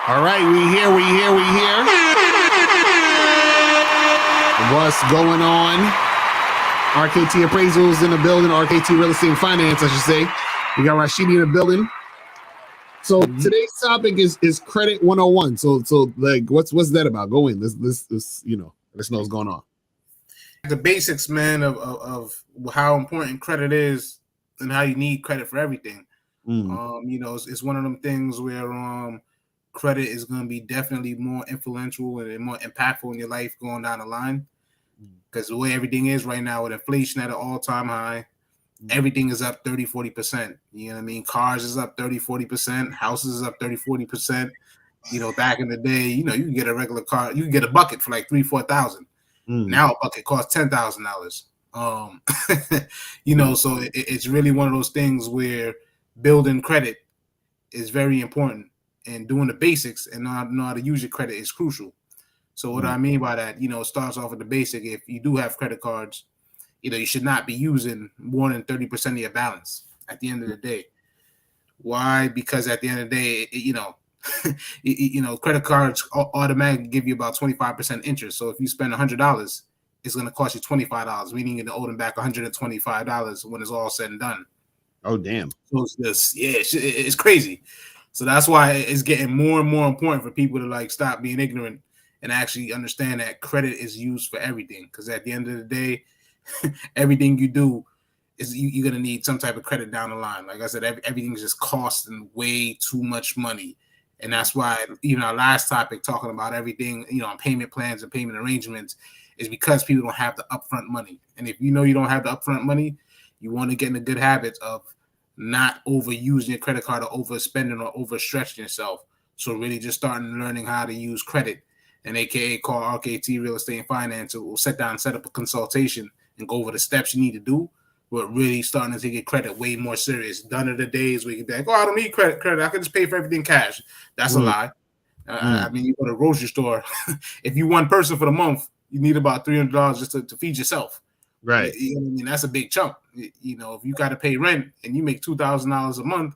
All right, we here. What's going on? RKT Appraisals in the building. RKT Real Estate and Finance, I should say. We got Rashidi in the building. So today's topic is credit 101. So like, what's that about? Go in. Let's know what's going on. The basics, man, of how important credit is and how you need credit for everything. It's one of them things where credit is going to be definitely more influential and more impactful in your life going down the line. Because the way everything is right now with inflation at an all-time high, everything is up 30-40%. You know what I mean? Cars is up 30-40%. Houses is up 30-40%. Back in the day, you can get a regular car. You can get a bucket for like $3,000-4,000. Now a bucket costs $10,000. So it's really one of those things where building credit is very important, and doing the basics and know how to use your credit is crucial. So what I mean by that, it starts off with the basic. If you do have credit cards, you should not be using more than 30% of your balance at the end of the day. Why? Because at the end of the day, credit cards automatically give you about 25% interest. So if you spend $100, it's going to cost you $25, meaning you're going to owe them back $125 when it's all said and done. Oh, damn. So it's crazy. So that's why it's getting more and more important for people to stop being ignorant and actually understand that credit is used for everything. Because at the end of the day, everything you do is you're going to need some type of credit down the line. Like I said, everything's just costing way too much money. And that's why even our last topic talking about everything, on payment plans and payment arrangements is because people don't have the upfront money. And if you don't have the upfront money, you want to get in a good habit of not overusing your credit card or overspending or overstretching yourself. So really just starting learning how to use credit, and AKA call RKT Real Estate and Finance. We'll sit down and set up a consultation and go over the steps you need to do. We're really starting to take your credit way more serious. Done are the days where you can be like, oh, I don't need credit. I can just pay for everything cash. That's a lie. I mean, you go to a grocery store. If you one person for the month, you need about $300 just to feed yourself. Right. That's a big chunk. If you got to pay rent and you make $2,000 a month,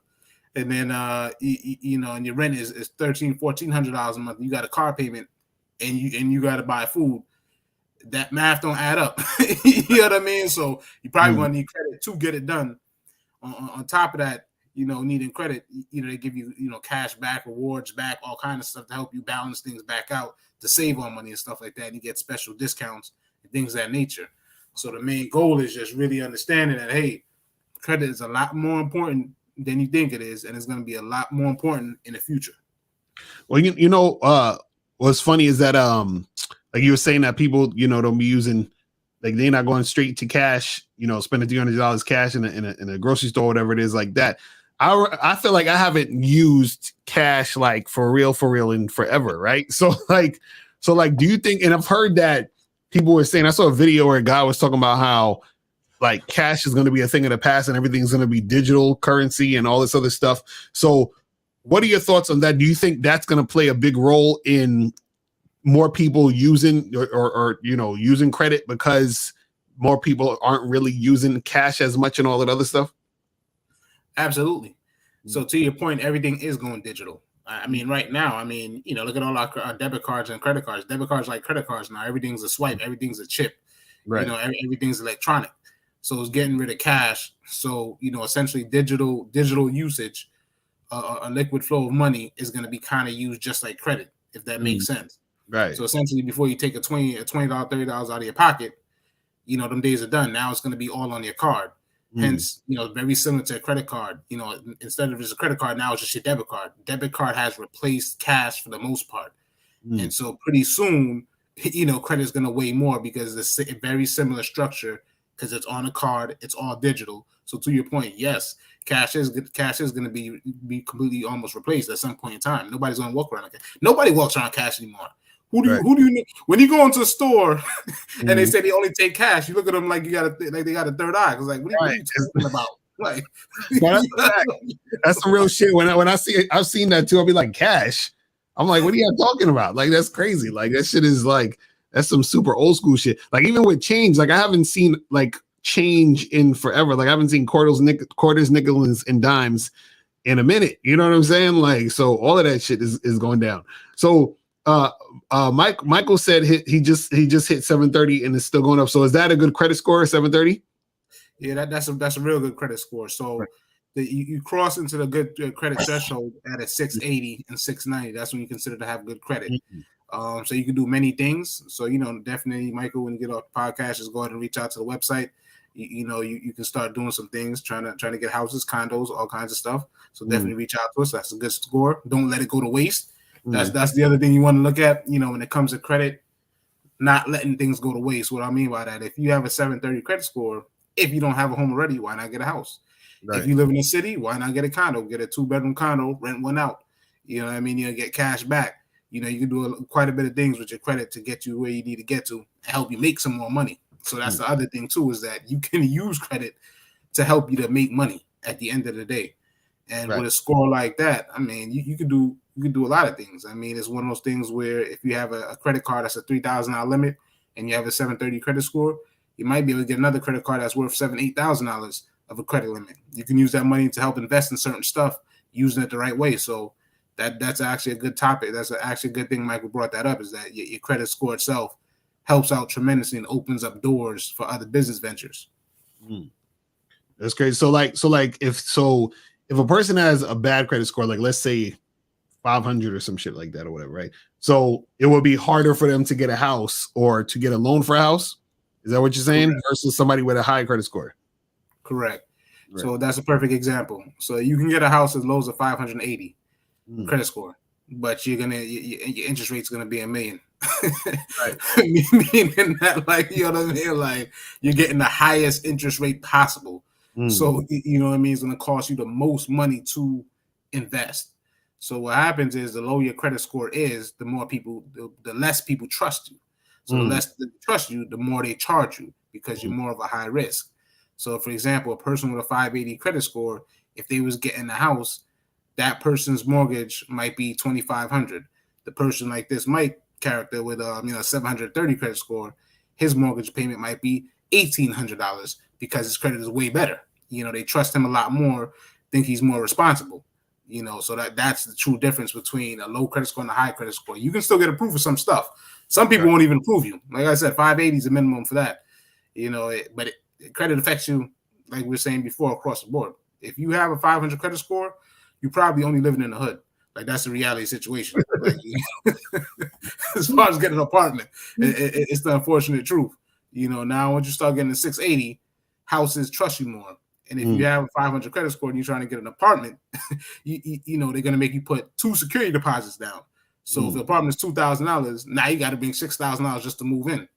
and then and your rent is $1,300-1,400 a month, you got a car payment, and you got to buy food. That math don't add up. You know what I mean? So you probably want to need credit to get it done. On top of that, needing credit, they give you cash back, rewards back, all kinds of stuff to help you balance things back out, to save on money and stuff like that. And you get special discounts and things of that nature. So the main goal is just really understanding that, hey, credit is a lot more important than you think it is, and it's going to be a lot more important in the future. Well, what's funny is that like you were saying that people don't be using, like, they're not going straight to cash, spending $300 cash in a grocery store, whatever it is like that. I feel like I haven't used cash like for real in forever, right? So do you think? And I've heard that people were saying, I saw a video where a guy was talking about how like cash is going to be a thing of the past and everything's going to be digital currency and all this other stuff. So what are your thoughts on that? Do you think that's going to play a big role in more people using or using credit because more people aren't really using cash as much and all that other stuff? Absolutely. So to your point, everything is going digital. I mean, right now, look at all our debit cards and credit cards. Debit cards like credit cards now. Everything's a swipe. Everything's a chip. Right. Everything's electronic. So it's getting rid of cash. So, essentially digital usage, a liquid flow of money is going to be kind of used just like credit, if that makes sense. Right. So essentially before you take a $20, $30 out of your pocket, them days are done. Now it's going to be all on your card. Hence, very similar to a credit card. Instead of just a credit card, now it's just your debit card. Debit card has replaced cash for the most part. And so pretty soon, credit is going to weigh more because it's a very similar structure because it's on a card. It's all digital. So to your point, yes, cash is going to be completely almost replaced at some point in time. Nobody's going to walk around like that. Nobody walks around cash anymore. Who do you know? When you go into a store and they say they only take cash, you look at them like they got a third eye. Because what are you talking about? Like, that's some real shit. When I see, I've seen that too. I'll be like, cash. I'm like, what are you talking about? Like, that's crazy. Like, that shit is like, that's some super old school shit. Like, even with change, like, I haven't seen like change in forever. Like, I haven't seen quarters, nickels, and dimes in a minute. You know what I'm saying? Like, so all of that shit is going down. So Michael said he just hit 730 and it's still going up. So is that a good credit score, 730? Yeah, that's a real good credit score. So right. You cross into the good credit threshold at a 680 and 690. That's when you consider to have good credit. Mm-hmm. So you can do many things. So, definitely, Michael, when you get off the podcast, just go ahead and reach out to the website. You can start doing some things, trying to get houses, condos, all kinds of stuff. So definitely reach out to us. That's a good score. Don't let it go to waste. That's the other thing you want to look at, when it comes to credit, not letting things go to waste. What I mean by that, if you have a 730 credit score, if you don't have a home already, why not get a house? Right. If you live in a city, why not get a condo? Get a 2-bedroom condo, rent one out. You know what I mean? Get cash back. You can do quite a bit of things with your credit to get you where you need to get to and help you make some more money. So that's the other thing too, is that you can use credit to help you to make money at the end of the day. And with a score like that, I mean, you can do a lot of things. I mean, it's one of those things where if you have a credit card that's a $3,000 limit and you have a 730 credit score, you might be able to get another credit card that's worth $7,000-$8,000 of a credit limit. You can use that money to help invest in certain stuff, using it the right way. So that's actually a good topic. That's actually a good thing Michael brought that up, is that your credit score itself helps out tremendously and opens up doors for other business ventures. That's great. So if a person has a bad credit score, like let's say 500 or some shit like that or whatever, right? So it would be harder for them to get a house or to get a loan for a house. Is that what you're saying? Correct. Versus somebody with a high credit score. Correct. Right. So that's a perfect example. So you can get a house as low as a 580 credit score, but your interest rate's gonna be $1 million. Right. Meaning that, like, you know what I mean? Like, you're getting the highest interest rate possible. So you know what I mean? It's gonna cost you the most money to invest. So what happens is, the lower your credit score is, the more people, the less people trust you. So the less they trust you, the more they charge you, because you're more of a high risk. So, for example, a person with a 580 credit score, if they was getting a house, that person's mortgage might be $2,500. The person like this Mike character with a 730 credit score, his mortgage payment might be $1,800 because his credit is way better. They trust him a lot more, think he's more responsible. So that's the true difference between a low credit score and a high credit score. You can still get approved for some stuff. Some people won't even approve you. Like I said, 580 is the minimum for that. But credit affects you, like we were saying before, across the board. If you have a 500 credit score, you're probably only living in the hood. Like, that's the reality situation. Like, as far as getting an apartment, it's the unfortunate truth. Now once you start getting a 680, houses trust you more. And if you have a 500 credit score and you're trying to get an apartment, they're going to make you put 2 security deposits down. So if the apartment is $2,000, now you got to bring $6,000 just to move in.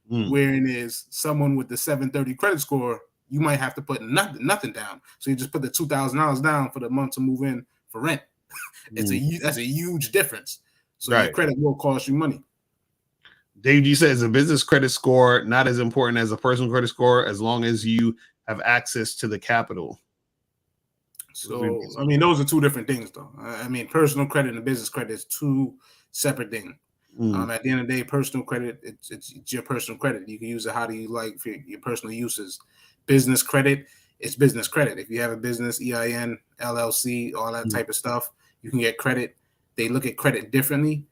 Whereas someone with the 730 credit score, you might have to put nothing down. So you just put the $2,000 down for the month to move in for rent. That's a huge difference. So your credit will cost you money. Dave G says a business credit score not as important as a personal credit score, as long as you have access to the capital. So those are 2 different things, though. Personal credit and business credit is 2 separate things. At the end of the day, personal credit, it's your personal credit. You can use it how do you like for your personal uses. Business credit, it's business credit. If you have a business, EIN, LLC, all that type of stuff, you can get credit. They look at credit differently.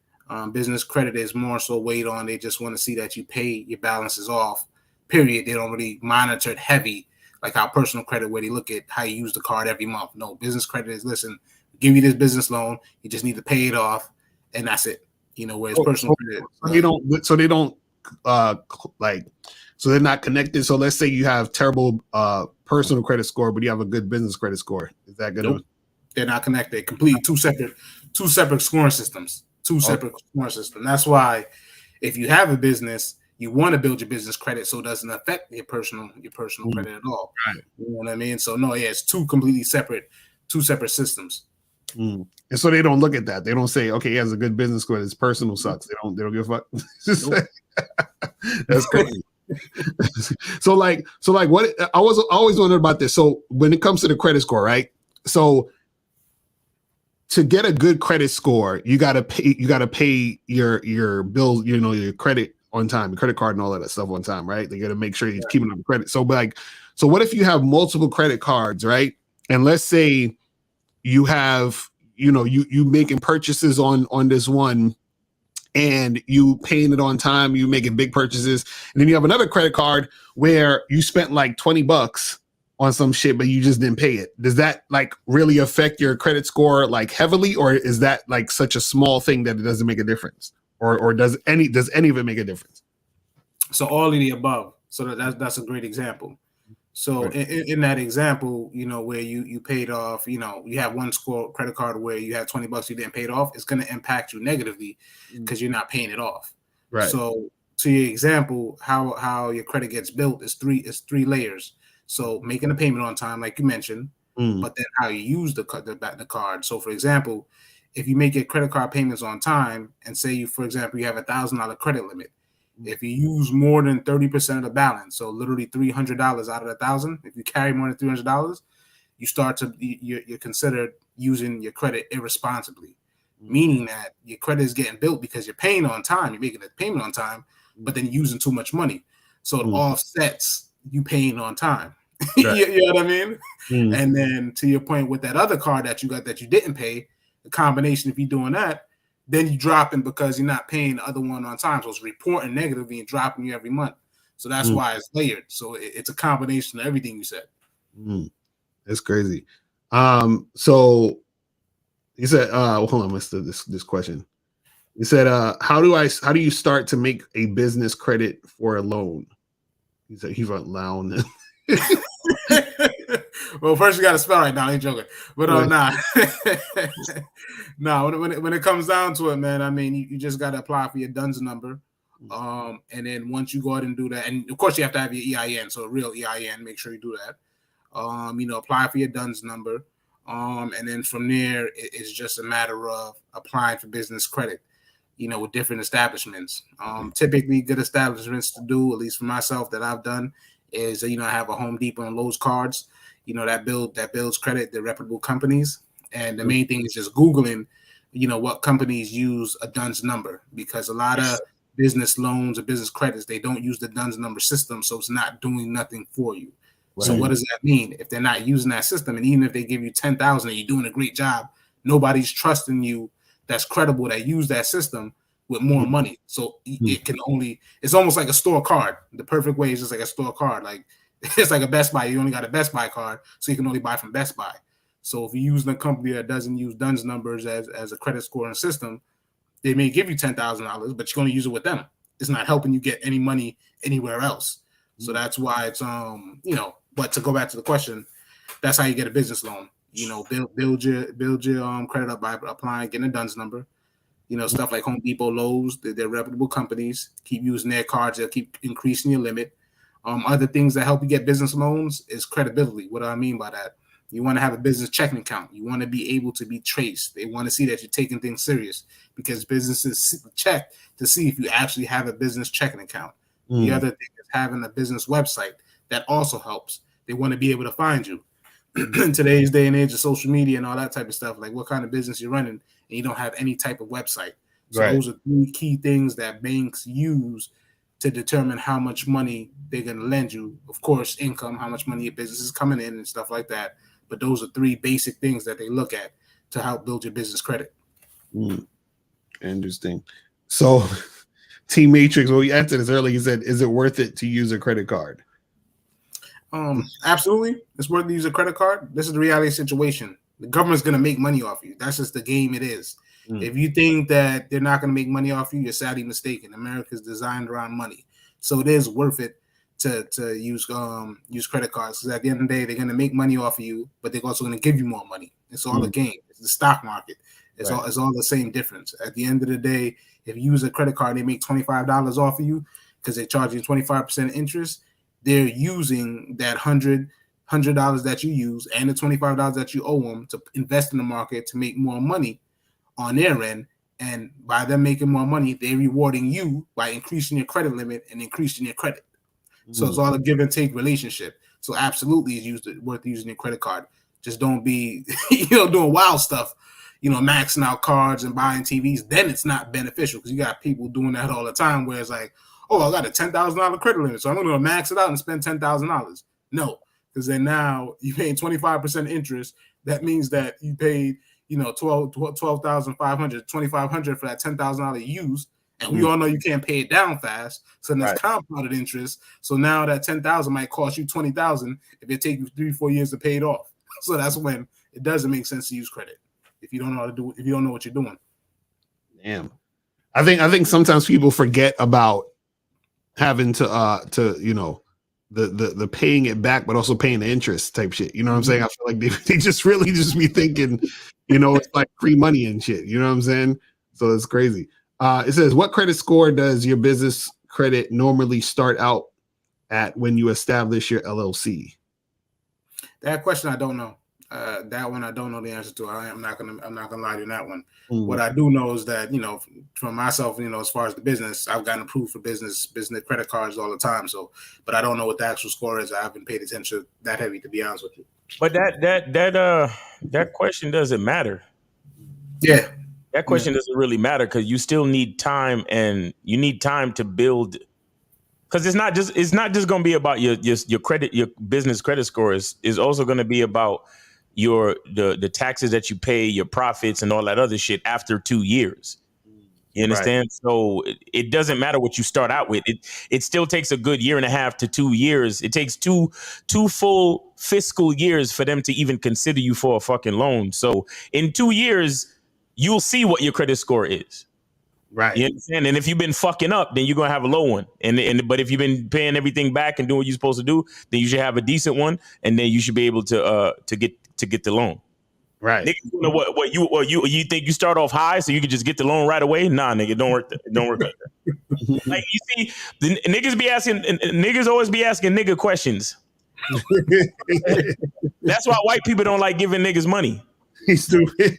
Business credit is more so weighed on. They just want to see that you pay your balances off, period. They don't really monitor it heavy like how personal credit, where they look at how you use the card every month. No, business credit is, listen, give you this business loan, you just need to pay it off, and that's it. Whereas personal credit, so they're not connected. So let's say you have terrible personal credit score, but you have a good business credit score. Is that good? Nope. They're not connected. Completely two separate scoring systems. Scoring systems. That's why if you have a business, you want to build your business credit so it doesn't affect your personal credit at all. Right. You know what I mean? So it's 2 completely separate systems. And so they don't look at that. They don't say, okay, he has a good business score, his personal sucks. They don't give a fuck. Nope. That's crazy. so what I always wondered about this. So when it comes to the credit score, right? So to get a good credit score, you gotta pay your bills, your credit on time, your credit card and all of that stuff on time, right? They gotta make sure you're keeping up the credit. So what if you have multiple credit cards, right? And let's say you have, you making purchases on this one, and you paying it on time, you making big purchases, and then you have another credit card where you spent like $20 on some shit, but you just didn't pay it. Does that like really affect your credit score like heavily, or is that like such a small thing that it doesn't make a difference, or does any of it make a difference? So all of the above. So that's a great example. So right. in that example, where you paid off, you have one score credit card where you had $20 you didn't pay it off, it's going to impact you negatively because you're not paying it off. Right. So to your example, how your credit gets built is three layers. So making a payment on time, like you mentioned, but then how you use the card. So for example, if you make your credit card payments on time, and say for example, you have $1,000 credit limit. If you use more than 30% of the balance, so literally $300 out of $1,000, if you carry more than $300, you're considered using your credit irresponsibly, meaning that your credit is getting built because you're paying on time, you're making a payment on time, but then using too much money. So it offsets you paying on time. Right. You know what I mean? And then to your point with that other card that you got that you didn't pay, the combination, if you're doing that, then you dropping because you're not paying the other one on time. So it's reporting negatively and dropping you every month. So that's why it's layered. So it's a combination of everything you said. That's crazy. So you said, hold on, I missed this question. You said, how do you start to make a business credit for a loan? He said he's allowing it. Well, first you got to spell right now. I ain't joking, but when it comes down to it, man, I mean, you just got to apply for your DUNS number, and then once you go ahead and do that, and of course you have to have your EIN, so a real EIN. Make sure you do that. Apply for your DUNS number, and then from there it's just a matter of applying for business credit. With different establishments. Typically, good establishments to do, at least for myself, that I've done, is I have a Home Depot and Lowe's cards. That builds credit. They're reputable companies, and the main thing is just Googling, what companies use a DUNS number, because a lot of business loans or business credits, they don't use the DUNS number system, so it's not doing nothing for you. Right. So what does that mean? If they're not using that system, and even if they give you $10,000 and you're doing a great job, nobody's trusting you that's credible that use that system with more money. So it's almost like a store card. The perfect way is just like a store card. Like it's like a Best Buy. You only got a Best Buy card, so you can only buy from Best Buy. So if you're using a company that doesn't use DUNS numbers as a credit scoring system, they may give you $10,000, but you're going to use it with them. It's not helping you get any money anywhere else. So that's why it's But to go back to the question, that's how you get a business loan. Build your credit up by applying, getting a DUNS number. Stuff like Home Depot, Lowe's, they're reputable companies. Keep using their cards. They'll keep increasing your limit. Other things that help you get business loans is credibility. What do I mean by that? You want to have a business checking account. You want to be able to be traced. They want to see that you're taking things serious, because businesses check to see if you actually have a business checking account. The other thing is having a business website. That also helps. They want to be able to find you. In today's day and age of social media and all that type of stuff, like what kind of business you're running, and you don't have any type of website. So Those are three key things that banks use to determine how much money they're going to lend you. Of course, income, how much money your business is coming in and stuff like that. But those are three basic things that they look at to help build your business credit. Interesting. So Team Matrix, well, you answered this earlier. You said, is it worth it to use a credit card? Absolutely. It's worth to use a credit card. This is the reality situation. The government's going to make money off you. That's just the game it is. If you think that they're not going to make money off you, you're sadly mistaken. America's designed around money. So it is worth it to use credit cards, because at the end of the day, they're going to make money off of you, but they're also going to give you more money. It's all a game. It's the stock market. It's all the same difference. At the end of the day, if you use a credit card, they make $25 off of you because they charge you 25% interest. They're using that $100 that you use and the $25 that you owe them to invest in the market to make more money on their end. And by them making more money, they're rewarding you by increasing your credit limit and increasing your credit. So it's all a give and take relationship. So absolutely it's worth using your credit card. Just don't be, doing wild stuff, maxing out cards and buying TVs. Then it's not beneficial, because you got people doing that all the time where it's like, oh, I got a $10,000 credit limit, so I'm going to max it out and spend $10,000. No, because then now you're paying 25% interest that means that you paid, you know, 12,500, 2,500 for that $10,000 used. And we all know you can't pay it down fast. So then there's compounded interest. So now that 10,000 might cost you 20,000 if it takes you 3-4 years to pay it off. So that's when it doesn't make sense to use credit if you don't know how to do it, if you don't know what you're doing. Damn. I think sometimes people forget about having to you know, the paying it back, but also paying the interest type shit. You know what I'm saying? I feel like they just really just be thinking, you know, it's like free money and shit. You know what I'm saying? So it's crazy. It says, what credit score does your business credit normally start out at when you establish your LLC? That question I don't know. That one I don't know the answer to. I'm not gonna lie to you on that one. What I do know is that, you know, for myself, you know, as far as the business, I've gotten approved for business credit cards all the time. So, but I don't know what the actual score is. I haven't paid attention that heavy, to be honest with you. But that question doesn't matter. Yeah. That question doesn't really matter because you still need time, and you need time to build. Because it's not just going to be about your credit, your business credit scores. It's also going to be about the taxes that you pay, your profits, and all that other shit after 2 years. You understand? Right. So it doesn't matter what you start out with. It still takes a good 1.5 to 2 years. It takes two full fiscal years for them to even consider you for a fucking loan. So in 2 years, you'll see what your credit score is. Right. You understand? And if you've been fucking up, then you're gonna have a low one. But if you've been paying everything back and doing what you're supposed to do, then you should have a decent one, and then you should be able to get the loan. Right. Nigga, you know what you think you start off high so you can just get the loan right away? Nah, nigga, it don't work like that. Like, you see, the niggas always be asking nigga questions. That's why white people don't like giving niggas money. He's stupid.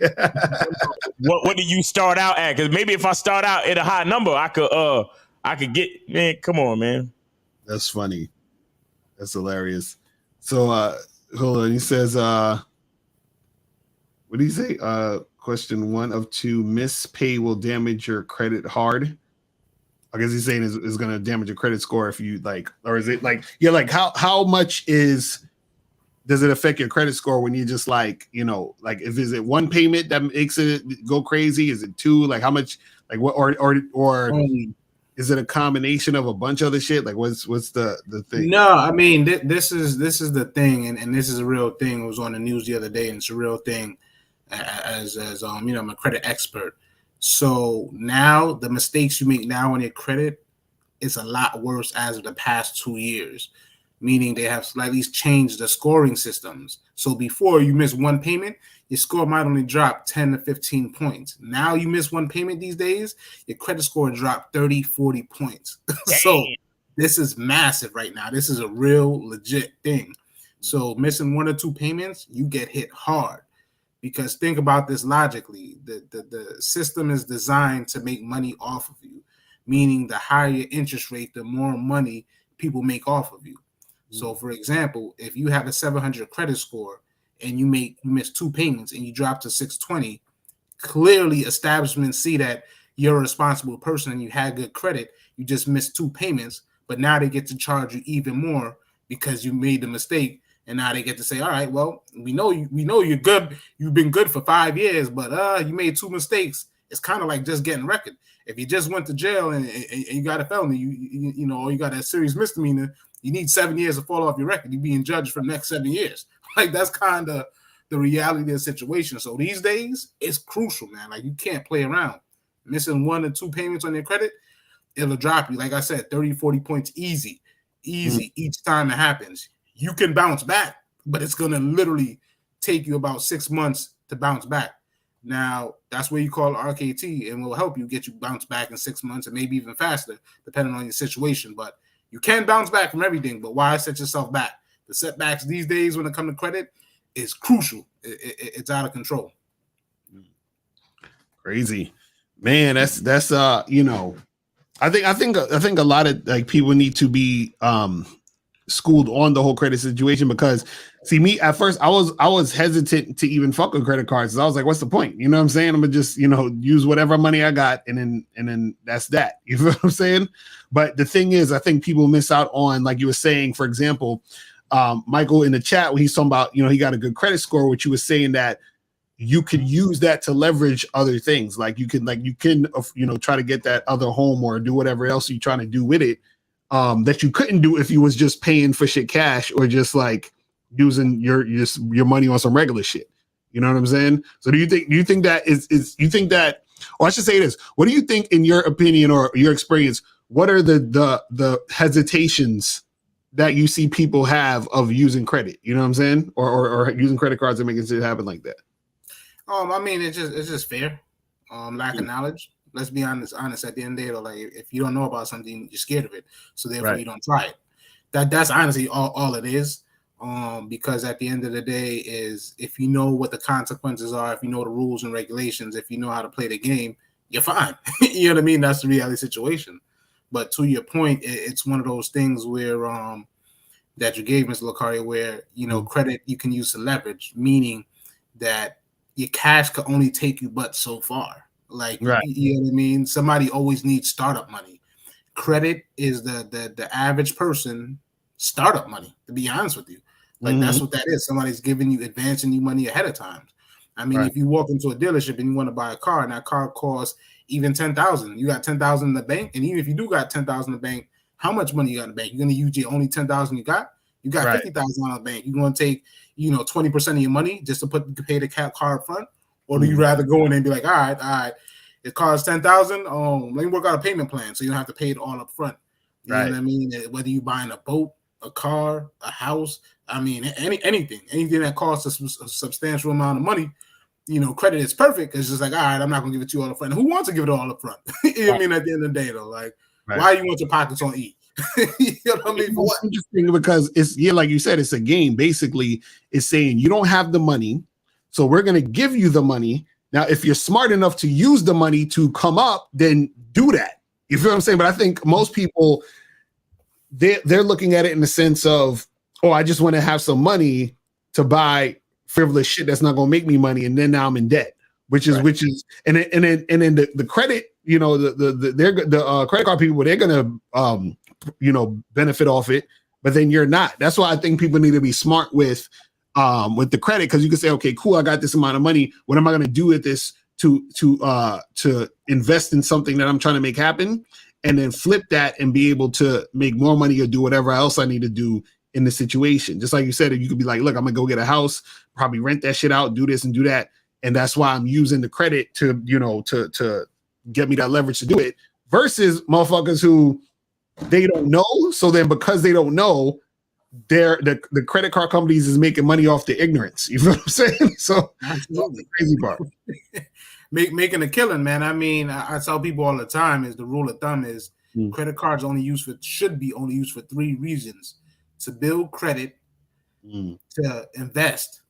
What do you start out at? Because maybe if I start out at a high number, I could get, man. Come on, man. That's funny. That's hilarious. So hold on. He says, what do you say? Question 1 of 2: mispay will damage your credit hard. I guess he's saying is going to damage your credit score if you like, or is it like, yeah, like how much does it affect your credit score when you just like, you know, like if is it one payment that makes it go crazy? Is it 2? Like how much, like what, or is it a combination of a bunch of other shit? Like what's the thing? No, I mean, this is the thing. And this is a real thing. It was on the news the other day, and it's a real thing as you know, I'm a credit expert. So now the mistakes you make now on your credit is a lot worse as of the past 2 years. Meaning they have slightly changed the scoring systems. So before you miss one payment, your score might only drop 10 to 15 points. Now you miss one payment these days, your credit score dropped 30, 40 points. So this is massive right now. This is a real legit thing. So missing 1 or 2 payments, you get hit hard. Because think about this logically. The system is designed to make money off of you. Meaning the higher your interest rate, the more money people make off of you. So, for example, if you have a 700 credit score and you miss 2 payments and you drop to 620, clearly establishments see that you're a responsible person and you had good credit. You just missed 2 payments, but now they get to charge you even more because you made the mistake. And now they get to say, all right, well, we know you're good. You've been good for 5 years, but you made 2 mistakes. It's kind of like just getting record. If you just went to jail and you got a felony, you know, or you got a serious misdemeanor, you need 7 years to fall off your record. You're being judged for the next 7 years. Like, that's kind of the reality of the situation. So these days, it's crucial, man. Like, you can't play around. Missing 1 or 2 payments on your credit, it'll drop you. Like I said, 30, 40 points easy each time it happens. You can bounce back, but it's going to literally take you about 6 months to bounce back. Now, that's where you call RKT, and will help you get you bounce back in 6 months and maybe even faster, depending on your situation. But you can bounce back from everything, but why set yourself back? The setbacks these days when it comes to credit is crucial. It's out of control. Crazy, man. That's you know, I think a lot of like people need to be schooled on the whole credit situation, because see, me at first I was hesitant to even fuck with credit cards. I was like, what's the point? You know what I'm saying? I'm gonna just, you know, use whatever money I got and then that's that. You know what I'm saying? But the thing is, I think people miss out on, like you were saying, for example, Michael in the chat when he's talking about, he got a good credit score, which you was saying that you could use that to leverage other things. Like you can try to get that other home or do whatever else you're trying to do with it, that you couldn't do if you was just paying for shit cash or just like using your money on some regular shit. You know what I'm saying? So do you think that you think that, or I should say this, what do you think in your opinion or your experience, what are the hesitations that you see people have of using credit? You know what I'm saying? Or using credit cards and making shit happen like that? I mean, it's just fair. Lack of knowledge. Let's be honest. At the end of the day, like if you don't know about something, you're scared of it, so therefore you don't try it. That's honestly all it is. Because at the end of the day, is if you know what the consequences are, if you know the rules and regulations, if you know how to play the game, you're fine. You know what I mean? That's the reality situation. But to your point, it's one of those things where that you gave, Mr. Lucario, where credit you can use to leverage, meaning that your cash can only take you but so far. Like, you know what I mean? Somebody always needs startup money. Credit is the average person startup money, to be honest with you. Like, that's what that is. Somebody's advancing you money ahead of time. I mean, if you walk into a dealership and you want to buy a car and that car costs even $10,000, you got $10,000 in the bank. And even if you do got $10,000 in the bank, how much money you got in the bank? You're going to use your only $10,000 you got? You got $50,000 in the bank. You're going to take, 20% of your money just to pay the car up front? Or do you rather go in and be like, all right, it costs $10,000. Let me work out a payment plan so you don't have to pay it all up front. You know what I mean? Whether you're buying a boat, a car, a house, I mean, anything that costs a substantial amount of money, credit is perfect. It's just like, all right, I'm not going to give it to you all up front. Who wants to give it all up front? You know what I mean? At the end of the day, though, like, why do you want your pockets on E? You know what I mean? For what? It's interesting because it's, like you said, it's a game. Basically, it's saying you don't have the money, so we're going to give you the money. Now, if you're smart enough to use the money to come up, then do that. You feel what I'm saying? But I think most people, they're looking at it in the sense of, oh, I just want to have some money to buy frivolous shit that's not going to make me money, and then now I'm in debt, which is and then the credit, the credit card people, they're going to benefit off it, but then you're not. That's why I think people need to be smart with the credit, because you can say, okay, cool, I got this amount of money. What am I going to do with this to invest in something that I'm trying to make happen, and then flip that and be able to make more money or do whatever else I need to do in the situation. Just like you said, you could be like, look, I'm gonna go get a house, probably rent that shit out, do this and do that. And that's why I'm using the credit to get me that leverage to do it, versus motherfuckers who they don't know. So then because they don't know, the credit card companies is making money off the ignorance. You know what I'm saying? So that's the crazy part. Making a killing, man. I mean, I tell people all the time, is the rule of thumb is credit cards should be only used for 3 reasons: to build credit, to invest,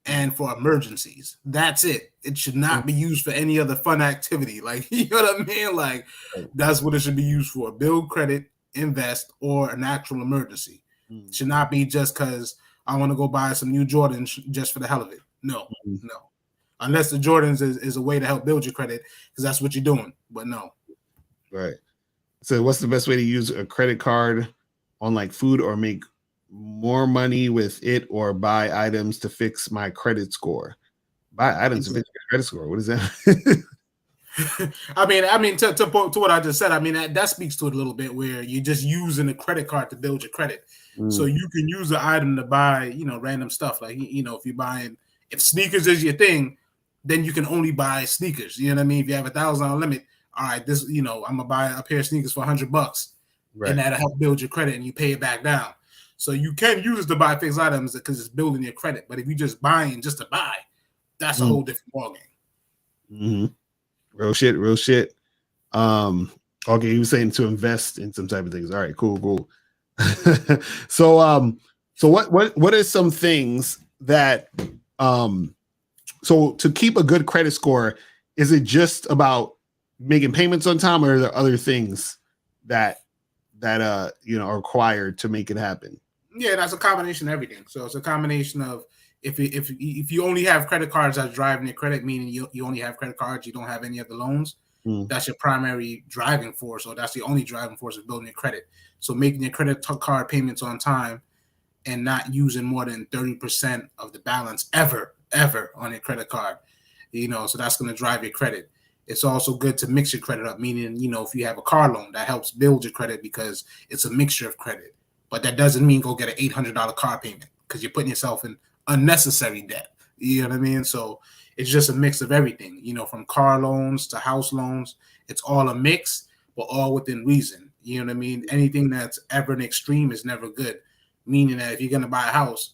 and for emergencies. That's it. It should not be used for any other fun activity. Like, you know what I mean? Like, that's what it should be used for: build credit, invest, or an actual emergency. It should not be just because I want to go buy some new Jordans just for the hell of it. No. Unless the Jordans is a way to help build your credit, because that's what you're doing. But no. Right. So what's the best way to use a credit card on like food, or make more money with it, or buy items to fix my credit score? Buy items to fix your credit score. What is that? I mean, to what I just said, I mean, that speaks to it a little bit, where you're just using a credit card to build your credit. So you can use the item to buy, random stuff. Like, if sneakers is your thing, then you can only buy sneakers. You know what I mean? If you have $1,000 limit, all right, this, I'm gonna buy a pair of sneakers for $100, and that'll help build your credit, and you pay it back down. So you can use it to buy fixed items because it's building your credit. But if you're just buying just to buy, that's a whole different ballgame. Real shit. Okay, he was saying to invest in some type of things. All right, cool. So what are some things that so to keep a good credit score, is it just about making payments on time, or are there other things that are required to make it happen? Yeah, that's a combination of everything. So it's a combination of if you only have credit cards that's driving your credit, meaning you only have credit cards, you don't have any other loans, that's your primary driving force, or that's the only driving force of building your credit. So making your credit card payments on time and not using more than 30% of the balance ever on your credit card. So that's going to drive your credit. It's also good to mix your credit up, meaning, if you have a car loan, that helps build your credit because it's a mixture of credit. But that doesn't mean go get an $800 car payment because you're putting yourself in unnecessary debt. You know what I mean? So it's just a mix of everything, from car loans to house loans. It's all a mix, but all within reason. You know what I mean? Anything that's ever an extreme is never good. Meaning that if you're going to buy a house,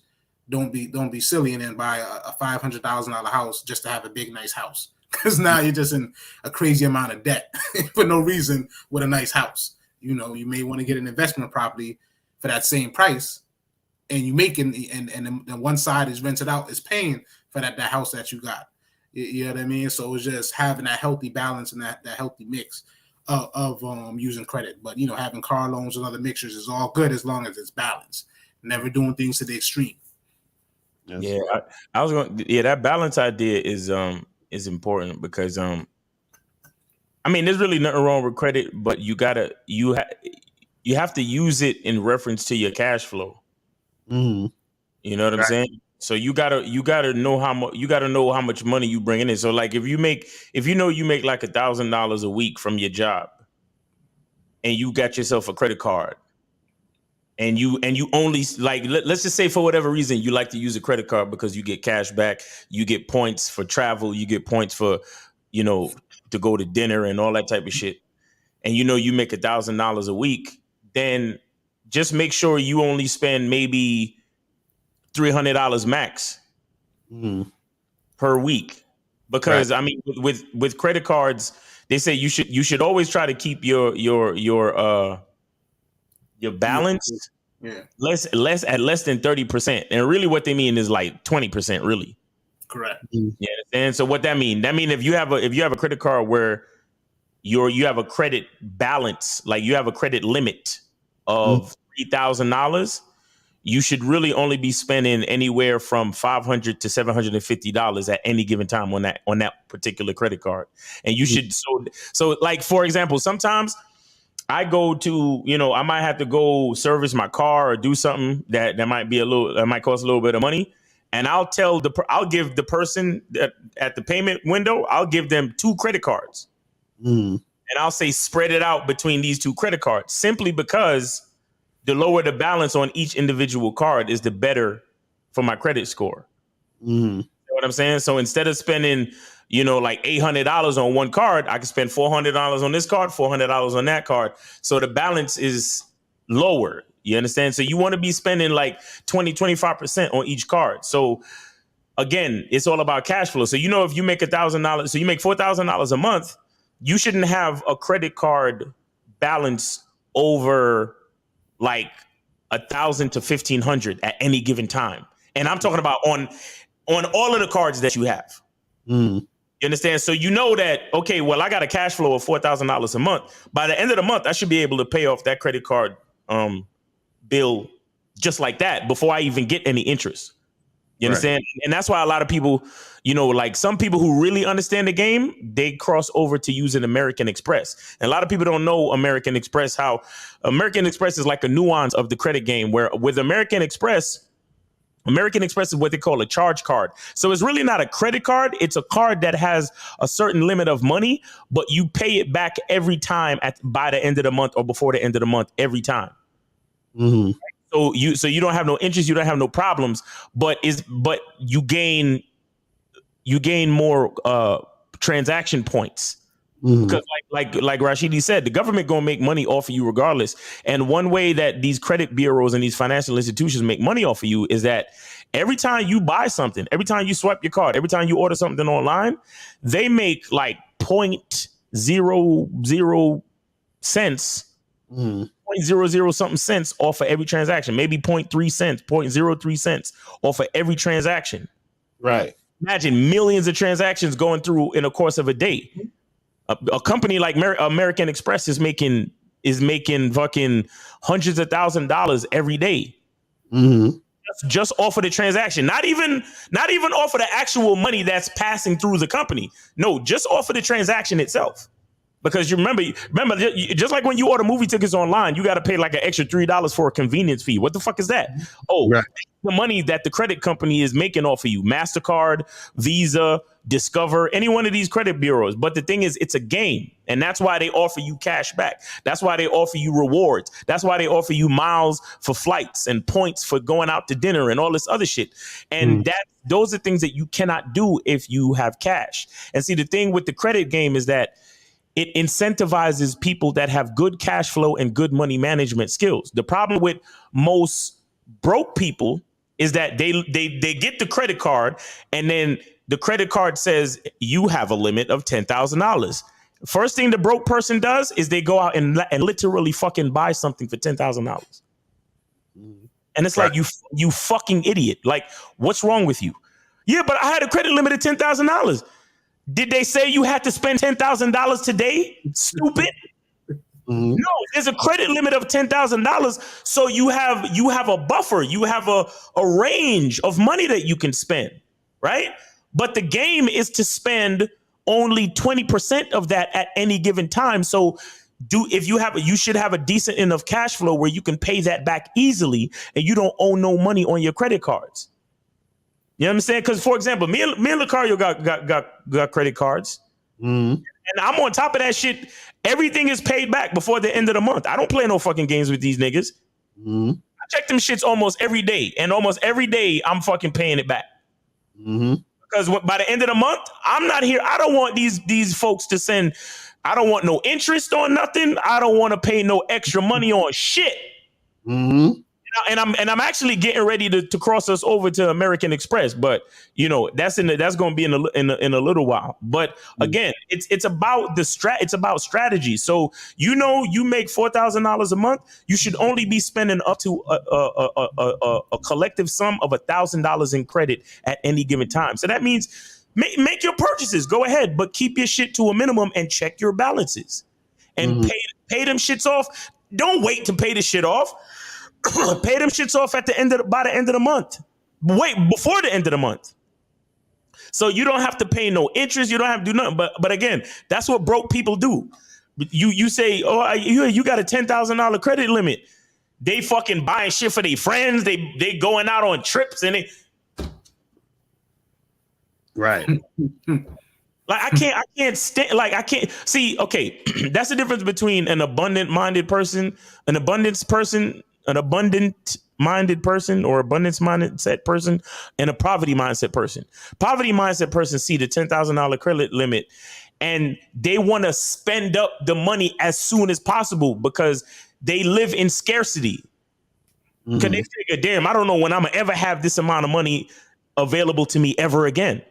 don't be silly and then buy a $500,000 house just to have a big, nice house. Because now you're just in a crazy amount of debt for no reason with a nice house. You may want to get an investment property for that same price, and you make it, and one side is rented out, is paying for that house that you got. You know what I mean? So it's just having that healthy balance and that healthy mix of using credit. But having car loans and other mixtures is all good as long as it's balanced. Never doing things to the extreme. Yeah, I was going. Yeah, that balance idea is important because there's really nothing wrong with credit, but you have to use it in reference to your cash flow. Mm-hmm. You know what I'm saying? So you gotta know how much money you bring in. So like if you make like $1,000 a week from your job, and you got yourself a credit card, and you only like let's just say for whatever reason you like to use a credit card because you get cash back, you get points for travel, you get points for to go to dinner and all that type of shit, and you make $1,000 a week, then just make sure you only spend maybe $300 max per week, because right. With credit cards, they say you should always try to keep your balance less than 30%, and really what they mean is like 20%, really. Correct. Yeah, and so what that mean? That mean if you have a credit card where you have a credit balance, like you have a credit limit of $3,000, you should really only be spending anywhere from $500 to $750 at any given time on that particular credit card. And you should so like, for example, sometimes I go to, I might have to go service my car or do something that might cost a little bit of money. And I'll give the person at the payment window, I'll give them 2 credit cards. And I'll say, spread it out between these 2 credit cards, simply because the lower the balance on each individual card is the better for my credit score. You know what I'm saying? So instead of spending, like $800 on one card, I can spend $400 on this card, $400 on that card. So the balance is lower. You understand? So you want to be spending like 20-25% on each card. So again, it's all about cash flow. So if you make $1,000, so you make $4,000 a month, you shouldn't have a credit card balance over like $1,000 to $1,500 at any given time. And I'm talking about on all of the cards that you have. You understand? So that, okay, well, I got a cash flow of $4,000 a month. By the end of the month, I should be able to pay off that credit card bill just like that before I even get any interest. You understand? Right. And that's why a lot of people, like some people who really understand the game, they cross over to using American Express. And a lot of people don't know American Express, how American Express is like a nuance of the credit game, where with American Express is what they call a charge card. So it's really not a credit card. It's a card that has a certain limit of money, but you pay it back every time by the end of the month or before the end of the month, every time. So you don't have no interest, you don't have no problems, but you gain more transaction points. Because like Rashidi said, the government gonna make money off of you regardless. And one way that these credit bureaus and these financial institutions make money off of you is that every time you buy something, every time you swipe your card, every time you order something online, they make like 0.00 cents. 0.00 something cents off of every transaction, maybe 0.3 cents, 0.03 cents off of every transaction. Right. Imagine millions of transactions going through in the course of a day. A company like American Express is making fucking hundreds of $1,000s every day. Just off of the transaction, not even off of the actual money that's passing through the company. No, just off of the transaction itself. Because you remember, just like when you order movie tickets online, you got to pay like an extra $3 for a convenience fee. What the fuck is that? Oh, Right. the money that the credit company is making off of you, MasterCard, Visa, Discover, any one of these credit bureaus. But the thing is, it's a game. And that's why they offer you cash back. That's why they offer you rewards. That's why they offer you miles for flights and points for going out to dinner and all this other shit. And those are things that you cannot do if you have cash. And see, the thing with the credit game is that it incentivizes people that have good cash flow and good money management skills. The problem with most broke people is that they get the credit card, and then the credit card says you have a limit of $10,000. First thing the broke person does is they go out and literally fucking buy something for $10,000. And it's like, you fucking idiot. Like, what's wrong with you? Yeah, but I had a credit limit of $10,000. Did they say you had to spend $10,000 today? Stupid. No, there's a credit limit of $10,000. So you have a buffer. You have a range of money that you can spend, right? But the game is to spend only 20% of that at any given time. So you should have a decent enough cash flow where you can pay that back easily and you don't owe no money on your credit cards. You know what I'm saying? Because, for example, me and Lucario got credit cards. And I'm on top of that shit. Everything is paid back before the end of the month. I don't play no fucking games with these niggas. I check them shits almost every day. And almost every day, I'm fucking paying it back. Because by the end of the month, I'm not here. I don't want these folks to send. I don't want no interest on nothing. I don't want to pay no extra money on shit. And I'm actually getting ready to cross us over to American Express, but that's going to be in a little while. But again, it's about it's about strategy. So you make $4,000 a month, you should only be spending up to a collective sum of $1,000 in credit at any given time. So that means make your purchases, go ahead, but keep your shit to a minimum and check your balances and pay them shits off. Don't wait to pay the shit off. Pay them shits off by the end of the month. Wait, before the end of the month. So you don't have to pay no interest. You don't have to do nothing. But again, that's what broke people do. You say, oh, you got a $10,000 credit limit. They fucking buying shit for their friends. They going out on trips and right. Like I can't stand. Like I can't see. Okay, that's the difference between an abundant-minded person, an abundant minded person or abundance mindset person and a poverty mindset person. Poverty mindset person see the $10,000 credit limit and they want to spend up the money as soon as possible because they live in scarcity. Because they figure, damn, I don't know when I'm gonna ever have this amount of money available to me ever again.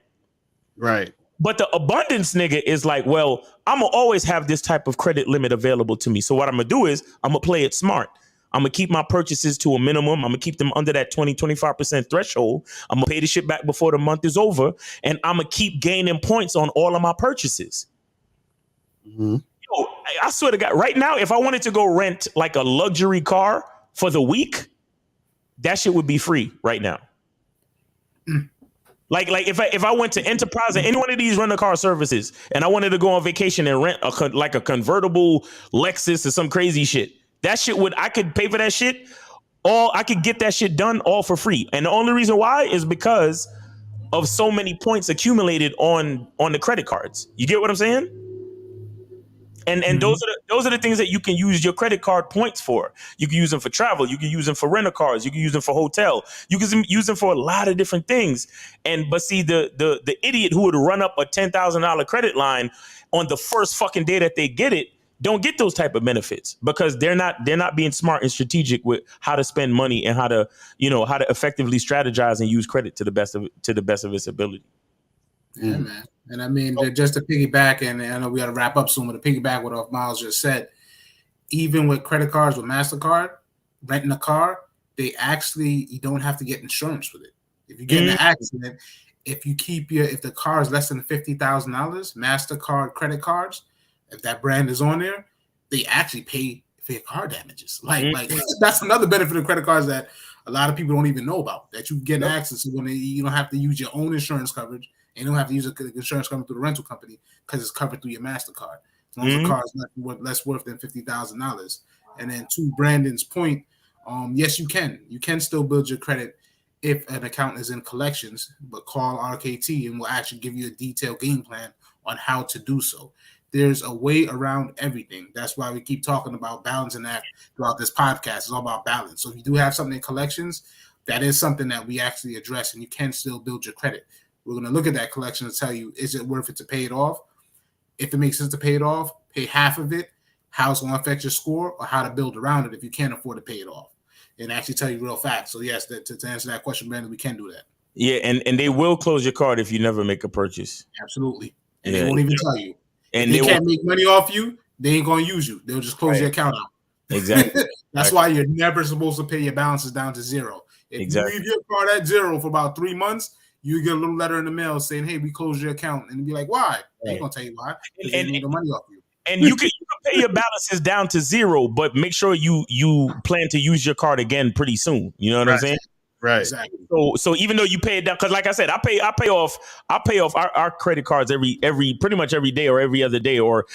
Right. But the abundance nigga is like, well, I'm gonna always have this type of credit limit available to me. So what I'm gonna do is I'm gonna play it smart. I'm going to keep my purchases to a minimum. I'm going to keep them under that 20-25% threshold. I'm going to pay the shit back before the month is over. And I'm going to keep gaining points on all of my purchases. I swear to God, right now, if I wanted to go rent like a luxury car for the week, that shit would be free right now. Like if I went to Enterprise or any one of these rental car services and I wanted to go on vacation and rent like a convertible Lexus or some crazy shit, that shit I could pay for that shit. I could get that shit done all for free. And the only reason why is because of so many points accumulated on the credit cards. You get what I'm saying? And those are the things that you can use your credit card points for. You can use them for travel. You can use them for rental cars. You can use them for hotel. You can use them for a lot of different things. But see, the idiot who would run up a $10,000 credit line on the first fucking day that they get it don't get those type of benefits because they're not being smart and strategic with how to spend money and how to effectively strategize and use credit to the best of its ability. Yeah, man. And I mean, just to piggyback, and I know we got to wrap up soon, but to piggyback what Miles just said, even with credit cards with MasterCard, renting a car, you don't have to get insurance with it. If you get in an accident, if the car is less than $50,000, MasterCard credit cards, if that brand is on there, they actually pay for your car damages. Like that's another benefit of credit cards that a lot of people don't even know about, that you get access to when you don't have to use your own insurance coverage and you don't have to use the insurance coverage through the rental company because it's covered through your MasterCard. as long as the car is less worth than $50,000. And then to Brandon's point, yes, you can still build your credit if an account is in collections, but call RKT and we'll actually give you a detailed game plan on how to do so. There's a way around everything. That's why we keep talking about balancing that throughout this podcast. It's all about balance. So if you do have something in collections, that is something that we actually address, and you can still build your credit. We're going to look at that collection and tell you, is it worth it to pay it off? If it makes sense to pay it off, pay half of it, how it's going to affect your score, or how to build around it if you can't afford to pay it off, and actually tell you real facts. So yes, to answer that question, Brandon, we can do that. Yeah, and they will close your card if you never make a purchase. Absolutely. And they won't even tell you. And And they can't make money off you, they ain't going to use you. They'll just close your account out. Exactly. That's why you're never supposed to pay your balances down to zero. If you leave your card at zero for about 3 months, you get a little letter in the mail saying, hey, we closed your account. And be like, why? I ain't going to tell you why. And need the money off you. And you can pay your balances down to zero, but make sure you plan to use your card again pretty soon. You know what I'm saying? Right. Exactly. So even though you pay it down, because like I said, I pay off our credit cards every pretty much every day or every other day, or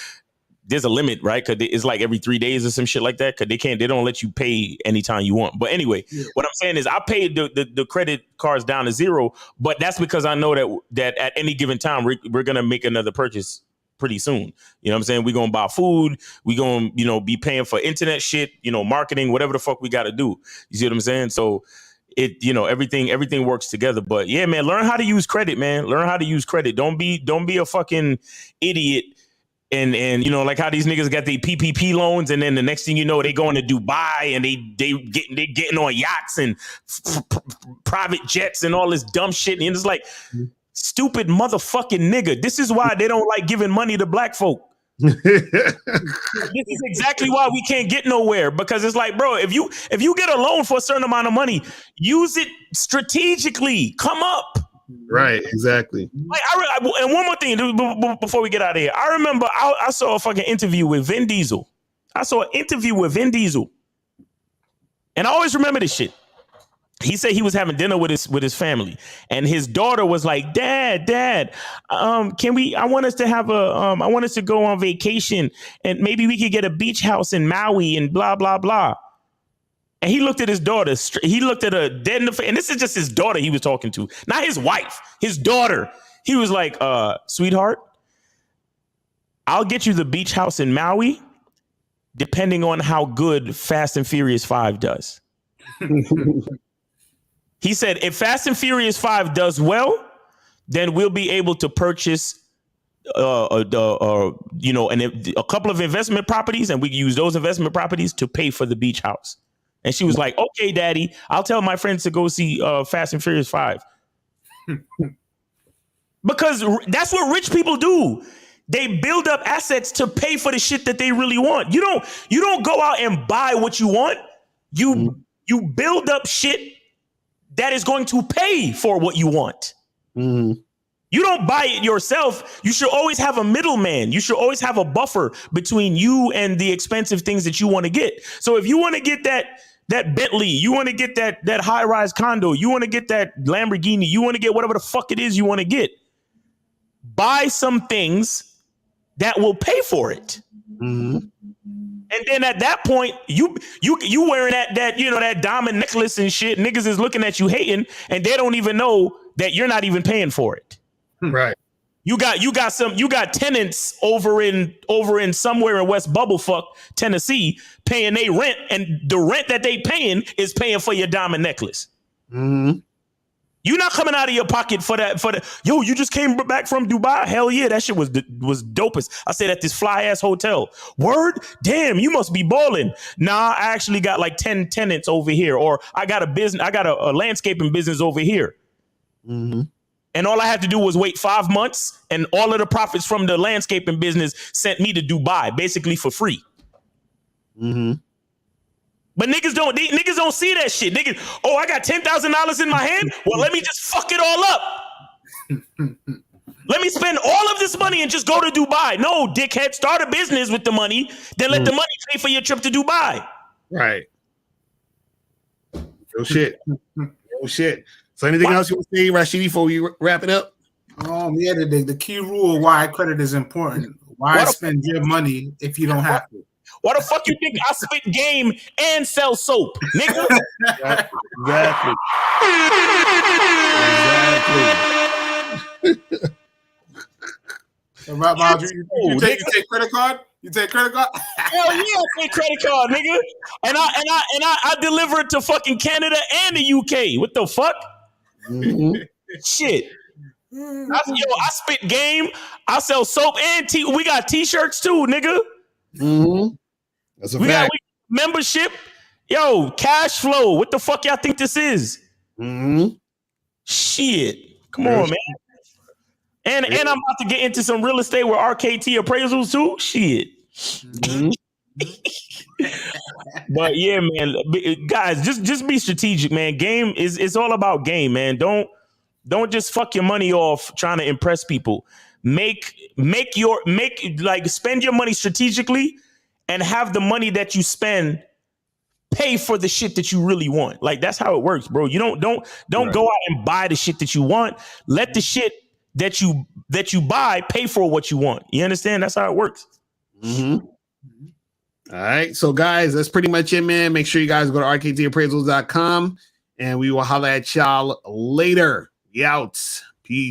there's a limit, right? Because it's like every 3 days or some shit like that. Because they don't let you pay anytime you want. But anyway, what I'm saying is I paid the credit cards down to zero, but that's because I know that at any given time we're gonna make another purchase pretty soon. You know what I'm saying? We're gonna buy food. We're gonna be paying for internet shit, marketing, whatever the fuck we gotta do. You see what I'm saying? So everything works together. But yeah, man, learn how to use credit, man. Learn how to use credit. Don't be a fucking idiot. And like how these niggas got their PPP loans, and then the next thing you know, they going to Dubai and they getting on yachts and private jets and all this dumb shit. And it's like, stupid motherfucking nigga. This is why they don't like giving money to black folk. This is exactly why we can't get nowhere, because it's like, bro, if you get a loan for a certain amount of money, use it strategically. Come up. Right, exactly. Like, and one more thing before we get out of here. I remember I saw a fucking interview with Vin Diesel. And I always remember this shit. He said he was having dinner with his family, and his daughter was like, Dad, I want us to go on vacation, and maybe we could get a beach house in Maui and blah, blah, blah. And he looked at his daughter. He looked at her dead in the face. And this is just his daughter he was talking to, not his wife, his daughter. He was like, sweetheart, I'll get you the beach house in Maui, depending on how good Fast and Furious 5 does. He said, if Fast and Furious 5 does well, then we'll be able to purchase a couple of investment properties, and we can use those investment properties to pay for the beach house. And she was like, okay, Daddy, I'll tell my friends to go see Fast and Furious 5. Because that's what rich people do. They build up assets to pay for the shit that they really want. You don't go out and buy what you want. You build up shit that is going to pay for what you want. Mm-hmm. You don't buy it yourself. You should always have a middleman. You should always have a buffer between you and the expensive things that you want to get. So if you want to get that Bentley, you want to get that high-rise condo, you want to get that Lamborghini, you want to get whatever the fuck it is you want to get, buy some things that will pay for it. Mm-hmm. And then at that point, you wearing that diamond necklace and shit, niggas is looking at you hating, and they don't even know that you're not even paying for it. Right. You got tenants over in somewhere in West Bubblefuck, Tennessee, paying their rent, and the rent that they paying is paying for your diamond necklace. Mm-hmm. You're not coming out of your pocket for that. Yo, you just came back from Dubai. Hell yeah, that shit was dopest. I stayed at this fly ass hotel. Word, damn, you must be balling. Nah, I actually got like 10 tenants over here, or I got a landscaping business over here. Mm-hmm. And all I had to do was wait 5 months, and all of the profits from the landscaping business sent me to Dubai, basically for free. Mm-hmm. But niggas don't see that shit. Niggas, I got $10,000 in my hand. Well, let me just fuck it all up. Let me spend all of this money and just go to Dubai. No, dickhead, start a business with the money, then let the money pay for your trip to Dubai. Right. Oh shit. So anything else you want to say, Rashid, before we wrap it up? Yeah, the key rule why credit is important. Why spend your money if you don't have to? Why the fuck you think I spit game and sell soap, nigga? Exactly. Miles, you take credit card? You take credit card? Hell yeah, I take credit card, nigga. And I deliver it to fucking Canada and the UK. What the fuck? Mm-hmm. Shit. I spit game. I sell soap and we got t-shirts too, nigga. Mm-hmm. That's a fact. Membership. Yo, cash flow. What the fuck y'all think this is? Mm-hmm. Shit. Come on, man. And I'm about to get into some real estate with RKT appraisals too. Shit. Mm-hmm. But yeah, man, guys, just be strategic, man. Game it's all about game, man. Don't just fuck your money off trying to impress people. Spend your money strategically and have the money that you spend pay for the shit that you really want. Like that's how it works, bro. You don't right. Go out and buy the shit that you want. Let the shit that you buy pay for what you want. You understand? That's how it works. Mm-hmm. All right. So guys, that's pretty much it, man. Make sure you guys go to rktappraisals.com and we will holler at y'all later. We out.